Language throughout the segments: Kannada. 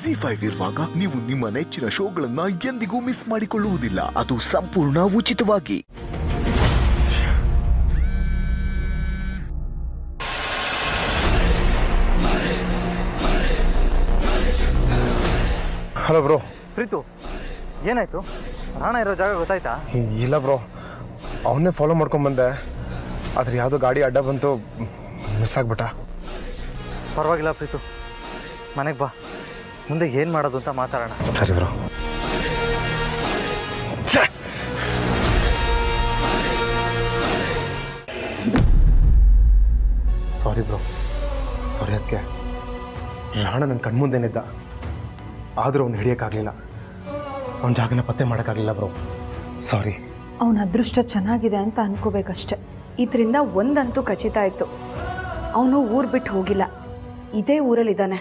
ZEE5 ಇರುವಾಗ ನೀವು ನಿಮ್ಮ ನೆಚ್ಚಿನ ಶೋಗಳನ್ನ ಎಂದಿಗೂ ಮಿಸ್ ಮಾಡಿಕೊಳ್ಳುವುದಿಲ್ಲ. ಅದು ಸಂಪೂರ್ಣ ಉಚಿತವಾಗಿ. Hello bro. ಪ್ರೀತು, ಏನಾಯ್ತು? ರಾಣ ಇರೋ ಜಾಗ ಗೊತ್ತಾಯ್ತಾ? ಇಲ್ಲ ಬ್ರೋ, ಅವನ್ನೇ ಫಾಲೋ ಮಾಡ್ಕೊಂಡು ಬಂದೆ. ಆದ್ರೆ ಯಾವುದೋ ಗಾಡಿ ಅಡ್ಡ ಬಂತು, ಮಿಸ್ ಆಗ್ಬಿಟ್ಟ. ಪರವಾಗಿಲ್ಲ ಪ್ರೀತು, ಮನೆಗೆ ಬಾ, ಮುಂದೆ ಏನು ಮಾಡೋದು ಅಂತ ಮಾತಾಡೋಣ. ಸರಿ ಬ್ರೋ. ಸಾರಿ ಬ್ರೋ, ಸಾರಿ. ಅದಕ್ಕೆ ರಾಣ ನನ್ನ ಕಣ್ಮುಂದೇನಿದ್ದ, ಆದರೂ ಅವ್ನು ಹಿಡಿಯೋಕ್ಕಾಗಲಿಲ್ಲ. ಅವನ ಜಾಗನ ಪತ್ತೆ ಮಾಡೋಕ್ಕಾಗಲಿಲ್ಲ ಬ್ರೋ, ಸಾರಿ. ಅವನ ಅದೃಷ್ಟ ಚೆನ್ನಾಗಿದೆ ಅಂತ ಅನ್ಕೋಬೇಕಷ್ಟೆ. ಇದರಿಂದ ಒಂದಂತೂ ಖಚಿತ ಆಯಿತು, ಅವನು ಊರು ಬಿಟ್ಟು ಹೋಗಿಲ್ಲ, ಇದೇ ಊರಲ್ಲಿದ್ದಾನೆ.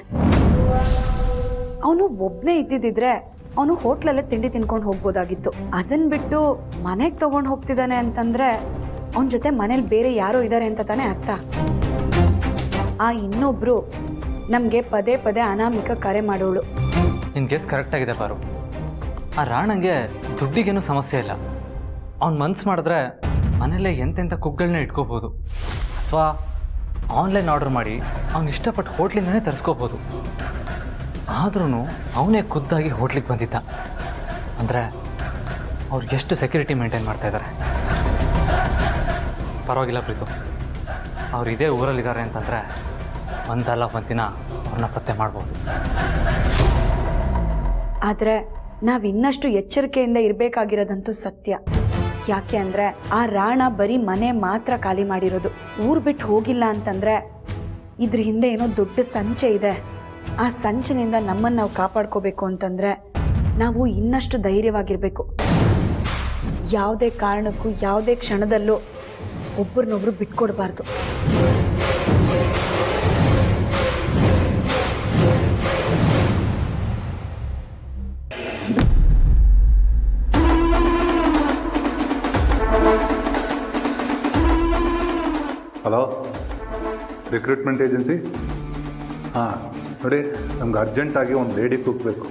ಅವನು ಒಬ್ಬನೇ ಇದ್ದಿದ್ದಿದ್ರೆ ಅವನು ಹೋಟ್ಲಲ್ಲೇ ತಿಂಡಿ ತಿನ್ಕೊಂಡು ಹೋಗ್ಬೋದಾಗಿತ್ತು. ಅದನ್ನು ಬಿಟ್ಟು ಮನೆಗೆ ತೊಗೊಂಡು ಹೋಗ್ತಿದ್ದಾನೆ ಅಂತಂದರೆ ಅವನ ಜೊತೆ ಮನೇಲಿ ಬೇರೆ ಯಾರೋ ಇದ್ದಾರೆ ಅಂತ ತಾನೇ ಅರ್ಥ. ಆ ಇನ್ನೊಬ್ಬರು ನಮಗೆ ಪದೇ ಪದೇ ಅನಾಮಿಕ ಕರೆ ಮಾಡೋಳು. ನಿನ್ನ ಗೆಸ್ ಕರೆಕ್ಟಾಗಿದೆ ಪಾರು. ಆ ರಾಣಂಗೆ ದುಡ್ಡಿಗೇನು ಸಮಸ್ಯೆ ಇಲ್ಲ. ಅವ್ನು ಮನ್ಸು ಮಾಡಿದ್ರೆ ಮನೆಯಲ್ಲೇ ಎಂತೆಂಥ ಕುಕ್ಗಳನ್ನ ಇಟ್ಕೋಬೋದು, ಅಥವಾ ಆನ್ಲೈನ್ ಆರ್ಡರ್ ಮಾಡಿ ಅವ್ನು ಇಷ್ಟಪಟ್ಟು ಹೋಟ್ಲಿಂದನೇ ತರಿಸ್ಕೋಬೋದು. ಆದ್ರೂ ಅವನೇ ಖುದ್ದಾಗಿ ಹೋಟ್ಲಿಗೆ ಬಂದಿದ್ದ ಅಂದರೆ ಅವ್ರು ಎಷ್ಟು ಸೆಕ್ಯೂರಿಟಿ ಮೇಂಟೈನ್ ಮಾಡ್ತಾಯಿದ್ದಾರೆ. ಪರವಾಗಿಲ್ಲ ಪ್ರೀತು, ಅವ್ರು ಇದೇ ಊರಲ್ಲಿದ್ದಾರೆ ಅಂತಂದರೆ ಒಂದಲ್ಲ ಒಂದಿನ ಅವ್ರನ್ನ ಪತ್ತೆ ಮಾಡ್ಬೋದು. ಆದರೆ ನಾವು ಇನ್ನಷ್ಟು ಎಚ್ಚರಿಕೆಯಿಂದ ಇರಬೇಕಾಗಿರೋದಂತೂ ಸತ್ಯ. ಯಾಕೆ ಅಂದರೆ ಆ ರಾಣ ಬರೀ ಮನೆ ಮಾತ್ರ ಖಾಲಿ ಮಾಡಿರೋದು, ಊರು ಬಿಟ್ಟು ಹೋಗಿಲ್ಲ ಅಂತಂದರೆ ಇದ್ರ ಹಿಂದೆ ಏನೋ ದೊಡ್ಡ ಸಂಚೆ ಇದೆ. ಆ ಸಂಚಿನಿಂದ ನಮ್ಮನ್ನು ನಾವು ಕಾಪಾಡ್ಕೋಬೇಕು ಅಂತಂದರೆ ನಾವು ಇನ್ನಷ್ಟು ಧೈರ್ಯವಾಗಿರಬೇಕು. ಯಾವುದೇ ಕಾರಣಕ್ಕೂ ಯಾವುದೇ ಕ್ಷಣದಲ್ಲೂ ಒಬ್ಬರನ್ನೊಬ್ರು ಬಿಟ್ಕೊಡ್ಬಾರ್ದು. Hello, recruitment agency? ಹಾಂ ನೋಡಿ, ನಮ್ಗೆ ಅರ್ಜೆಂಟಾಗಿ ಒಂದು ಲೇಡಿ ಕುಕ್ ಬೇಕು,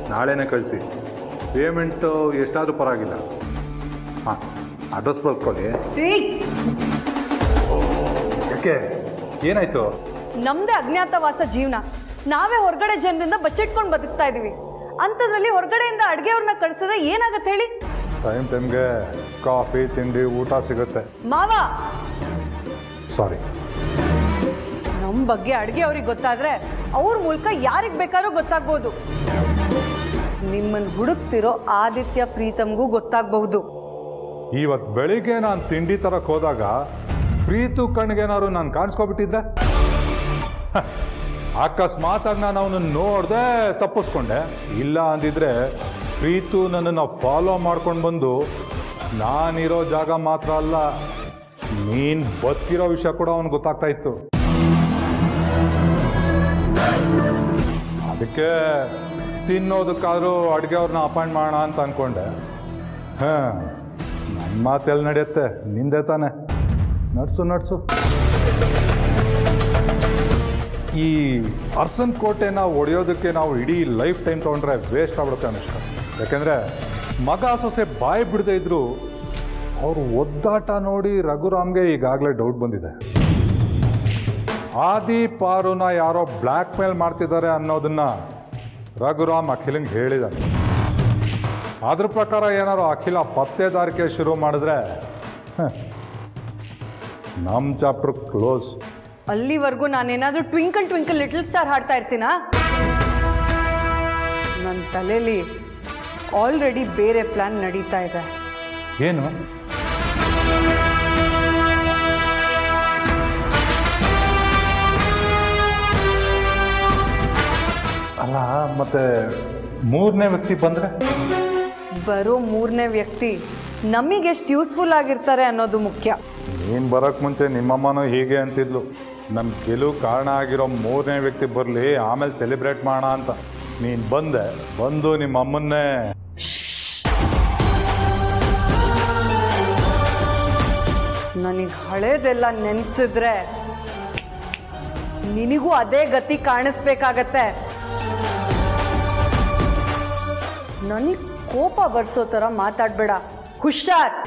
ನಾಳೆನೇ ಕಳಿಸಿ. ಪೇಮೆಂಟು ಎಷ್ಟಾದರೂ ಪರವಾಗಿಲ್ಲ. ಹಾಂ, ಅಡ್ರೆಸ್ ಬರ್ಕೊಳ್ಳಿ. ಯಾಕೆ, ಏನಾಯಿತು? ನಮ್ದೇ ಅಜ್ಞಾತವಾಸ ಜೀವನ, ನಾವೇ ಹೊರಗಡೆ ಜನರಿಂದ ಬಚ್ಚಿಟ್ಕೊಂಡು ಬದುಕ್ತಾ ಇದೀವಿ. ಅಂಥದ್ರಲ್ಲಿ ಹೊರಗಡೆಯಿಂದ ಅಡುಗೆಯವ್ರನ್ನ ಕಳಿಸಿದ್ರೆ ಏನಾಗತ್ತೆ ಹೇಳಿ? ಟೈಮ್ಗೆ ಕಾಫಿ ತಿಂಡಿ ಊಟ ಸಿಗುತ್ತೆ. ಮಾವ, ಸಾರಿ. ನಮ್ಮ ಬಗ್ಗೆ ಅಡುಗೆ ಅವ್ರಿಗೆ ಗೊತ್ತಾದ್ರೆ ಅವ್ರ ಮೂಲಕ ಯಾರಿಗೆ ಬೇಕಾದ್ರೂ ಗೊತ್ತಾಗ್ಬೋದು. ನಿಮ್ಮನ್ನು ಹುಡುಕ್ತಿರೋ ಆದಿತ್ಯ ಪ್ರೀತಮ್ಗೂ ಗೊತ್ತಾಗಬಹುದು. ಇವತ್ತು ಬೆಳಿಗ್ಗೆ ನಾನು ತಿಂಡಿ ತರಕ್ಕೆ ಹೋದಾಗ ಪ್ರೀತು ಕಣ್ಗೇನಾದ್ರು ನಾನು ಕಾಣಿಸ್ಕೊಬಿಟ್ಟಿದ್ರೆ, ಅಕಸ್ಮಾತಾಗಿ ನಾನು ಅವನನ್ನು ನೋಡಿದೆ ತಪ್ಪಿಸ್ಕೊಂಡೆ. ಇಲ್ಲ ಅಂದಿದ್ರೆ ಪ್ರೀತು ನನ್ನನ್ನು ಫಾಲೋ ಮಾಡ್ಕೊಂಡು ಬಂದು ನಾನಿರೋ ಜಾಗ ಮಾತ್ರ ಅಲ್ಲ, ನೀನು ಬದುಕಿರೋ ವಿಷಯ ಕೂಡ ಅವನಿಗೆ ಗೊತ್ತಾಗ್ತಾ ಇತ್ತು. ಅದಕ್ಕೆ ತಿನ್ನೋದಕ್ಕಾದ್ರೂ ಅಡುಗೆ ಅವ್ರನ್ನ ಅಪಾಯಿಂಟ್ ಮಾಡೋಣ ಅಂತ ಅಂದ್ಕೊಂಡೆ. ಹಾಂ, ನನ್ನ ಮಾತೆಲ್ಲಿ ನಡೆಯುತ್ತೆ, ನಿಂದೆ ತಾನೆ, ನಡ್ಸು. ಈ ಅರ್ಸನ್ ಕೋಟೆನ ಒಡೆಯೋದಕ್ಕೆ ನಾವು ಇಡೀ ಲೈಫ್ ಟೈಮ್ ತೊಗೊಂಡ್ರೆ ವೇಸ್ಟ್ ಆಗ್ಬಿಡುತ್ತೆ ಅನುಷ್ಕ. ಯಾಕೆಂದರೆ ಮಗ ಸೊಸೆ ಬಾಯಿ ಬಿಡದೇ ಇದ್ರು ಅವರು ಒದ್ದಾಟ ನೋಡಿ ರಘುರಾಮ್ಗೆ ಈಗಾಗಲೇ ಡೌಟ್ ಬಂದಿದೆ. ಆದಿ ಪಾರುನ ಯಾರೋ ಬ್ಲ್ಯಾಕ್ ಮೇಲ್ ಮಾಡ್ತಿದ್ದಾರೆ ಅನ್ನೋದನ್ನ ರಘುರಾಮ್ ಅಖಿಲಂಗೆ ಹೇಳಿದ್ದಾನೆ. ಅದ್ರ ಪ್ರಕಾರ ಏನಾರು ಅಖಿಲ ಪತ್ತೇದಾರಿಕೆ ಶುರು ಮಾಡಿದ್ರೆ ನಮ್ಮ ಚಾಪ್ಟರ್ ಕ್ಲೋಸ್. ಅಲ್ಲಿವರೆಗೂ ನಾನೇನಾದ್ರೂ ಟ್ವಿಂಕಲ್ ಟ್ವಿಂಕಲ್ ಲಿಟಲ್ ಸ್ಟಾರ್ ಹಾಡ್ತಾ ಇರ್ತೀನಾ? ನನ್ನ ತಲೆಯಲ್ಲಿ ಆಲ್ರೆಡಿ ಬೇರೆ ಪ್ಲಾನ್ ನಡೀತಾ ಇದೆ. ಏನು? ಅಲ್ಲ, ಮತ್ತೆ ಮೂರನೇ ವ್ಯಕ್ತಿ ಬಂದರೆ? ಬರೋ ಮೂರನೇ ವ್ಯಕ್ತಿ ನಮಗೆಷ್ಟು ಯೂಸ್ಫುಲ್ ಆಗಿರ್ತಾರೆ ಅನ್ನೋದು ಮುಖ್ಯ. ನೀನು ಬರೋಕ್ಕೆ ಮುಂಚೆ ನಿಮ್ಮಮ್ಮನೂ ಹೀಗೆ ಅಂತಿದ್ಲು, ನಮ್ಮ ಗೆಲುವು ಕಾರಣ ಆಗಿರೋ ಮೂರನೇ ವ್ಯಕ್ತಿ ಬರಲಿ, ಆಮೇಲೆ ಸೆಲೆಬ್ರೇಟ್ ಮಾಡೋಣ ಅಂತ. ನೀನು ಬಂದು ನಿಮ್ಮಮ್ಮನ್ನೇ ನನಗೆ ಹಳೇದೆಲ್ಲ ನೆನೆಸಿದ್ರೆ ನಿನಗೂ ಅದೇ ಗತಿ ಕಾಣಿಸ್ಬೇಕಾಗತ್ತೆ. ನನಗೆ ಕೋಪ ಬರ್ಸೋ ಥರ ಮಾತಾಡಬೇಡ, ಹುಷಾರ್.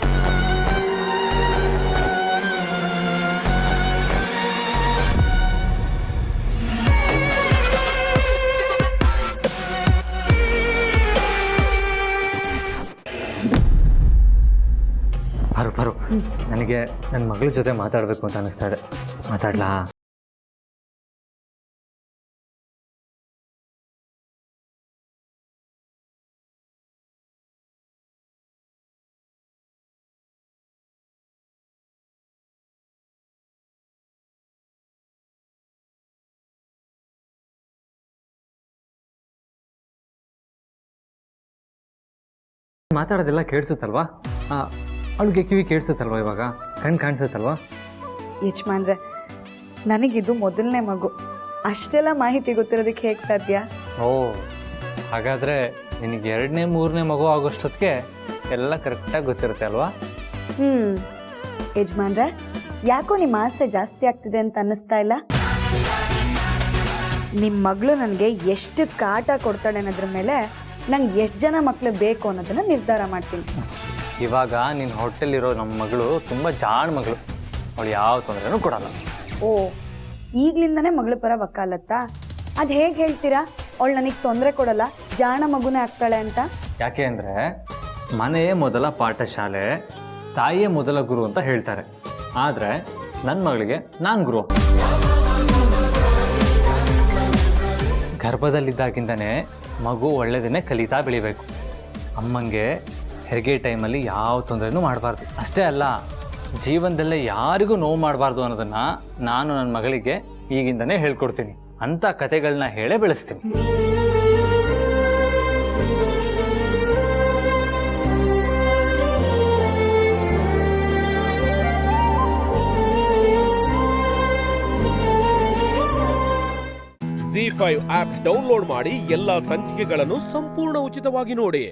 ಬರು ನನಗೆ ನನ್ನ ಮಗಳ ಜೊತೆ ಮಾತಾಡಬೇಕು ಅಂತ ಅನಿಸ್ತಾ ಇದೆ. ಮಾತಾಡ್ಲಾ? ಮಾತಾಡೋದೆಲ್ಲ ಕೇಳಿಸುತ್ತಲ್ವಾ? ಅವಳಿಗೆ ಕಿವಿ ಕೇಳಿಸುತ್ತಲ್ವ? ಇವಾಗ ಕಣ್ಣು ಕಾಣಿಸುತ್ತಲ್ವಾ? ಯಜಮಾನ್ರೆ, ನನಗಿದು ಮೊದಲನೇ ಮಗು, ಅಷ್ಟೆಲ್ಲ ಮಾಹಿತಿ ಗೊತ್ತಿರೋದಕ್ಕೆ ಹೇಗೆ ಸಾಧ್ಯ? ಓ, ಹಾಗಾದರೆ ನಿನಗೆ 2ನೇ 3ನೇ ಮಗು ಆಗೋಷ್ಟೊತ್ತಿಗೆ ಎಲ್ಲ ಕರೆಕ್ಟಾಗಿ ಗೊತ್ತಿರುತ್ತೆ ಅಲ್ವಾ? ಯಜಮಾನ್ರೆ, ಯಾಕೋ ನಿಮ್ಮ ಆಸೆ ಜಾಸ್ತಿ ಆಗ್ತಿದೆ ಅಂತ ಅನ್ನಿಸ್ತಾ ಇಲ್ಲ? ನಿಮ್ಮ ಮಗಳು ನನಗೆ ಎಷ್ಟು ಕಾಟ ಕೊಡ್ತಾಳೆ ಅನ್ನೋದ್ರ ಮೇಲೆ ನಂಗೆ ಎಷ್ಟು ಜನ ಮಕ್ಕಳು ಬೇಕು ಅನ್ನೋದನ್ನು ನಿರ್ಧಾರ ಮಾಡ್ತೀನಿ. ಇವಾಗ ನಿನ್ನ ಹೊಟ್ಟೆಲಿರೋ ನಮ್ಮ ಮಗಳು ತುಂಬ ಜಾಣ ಮಗಳು, ಅವಳು ಯಾವ ತೊಂದರೆನೂ ಕೊಡಲ್ಲ. ಓ, ಈಗಲಿಂದನೇ ಮಗಳ ಪರ ವಕ್ಕಾಲತ್ತಾ? ಅದು ಹೇಗೆ ಹೇಳ್ತೀರಾ ಅವಳು ನನಗೆ ತೊಂದರೆ ಕೊಡಲ್ಲ, ಜಾಣ ಮಗುನೇ ಆಗ್ತಾಳೆ ಅಂತ? ಯಾಕೆ ಅಂದರೆ ಮನೆಯೇ ಮೊದಲ ಪಾಠಶಾಲೆ, ತಾಯಿಯೇ ಮೊದಲ ಗುರು ಅಂತ ಹೇಳ್ತಾರೆ. ಆದರೆ ನನ್ನ ಮಗಳಿಗೆ ನಾನು ಗುರು. ಗರ್ಭದಲ್ಲಿದ್ದಾಗಿಂದನೇ ಮಗು ಒಳ್ಳೆಯದನ್ನೇ ಕಲಿತಾ ಬೆಳಿಬೇಕು. ಅಮ್ಮಂಗೆ ಹೆರಿಗೆ ಟೈಮಲ್ಲಿ ಯಾವ ತೊಂದರೆನೂ ಮಾಡಬಾರ್ದು. ಅಷ್ಟೇ ಅಲ್ಲ, ಜೀವನದಲ್ಲೇ ಯಾರಿಗೂ ನೋವು ಮಾಡಬಾರ್ದು ಅನ್ನೋದನ್ನು ನಾನು ನನ್ನ ಮಗಳಿಗೆ ಈಗಿಂದನೇ ಹೇಳ್ಕೊಡ್ತೀನಿ. ಅಂಥ ಕತೆಗಳನ್ನ ಹೇಳೇ ಬೆಳೆಸ್ತೀನಿ. ZEE5 ಆಪ್ ಡೌನ್ಲೋಡ್ ಮಾಡಿ ಎಲ್ಲಾ ಸಂಚಿಕೆಗಳನ್ನು ಸಂಪೂರ್ಣ ಉಚಿತವಾಗಿ ನೋಡಿ.